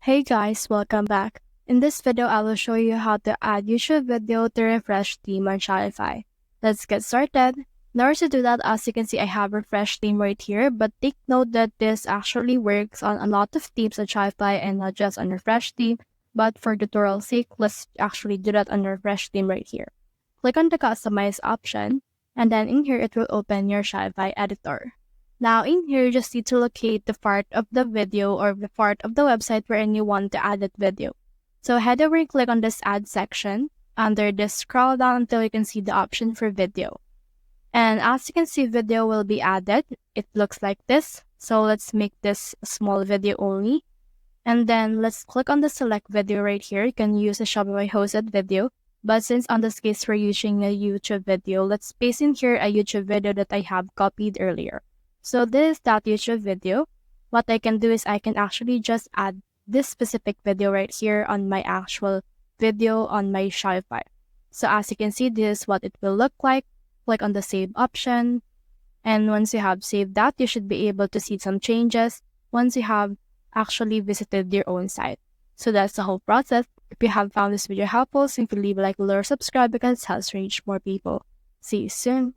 Hey guys, welcome back. In this video, I will show you how to add YouTube video to refresh theme on Shopify. Let's get started. In order to do that, as you can see, I have refresh theme right here, but take note that this actually works on a lot of themes on Shopify and not just on refresh theme. But for tutorial sake, let's actually do that on refresh theme right here. Click on the customize option, and then in here, it will open your Shopify editor. Now in here, you just need to locate the part of the video or the part of the website wherein you want to add that video. So head over and click on this add section. Under this, scroll down until you can see the option for video. And as you can see, video will be added. It looks like this. So let's make this a small video only. And then let's click on the select video right here. You can use a Shopify hosted video. But since on this case we're using a YouTube video, let's paste in here a YouTube video that I have copied earlier. So this is that YouTube video. What I can do is I can actually just add this specific video right here on my actual video on my Shopify. So as you can see, this is what it will look like. Click on the save option. And once you have saved that, you should be able to see some changes once you have actually visited your own site. So that's the whole process. If you have found this video helpful, simply leave a like, or subscribe because it helps reach more people. See you soon.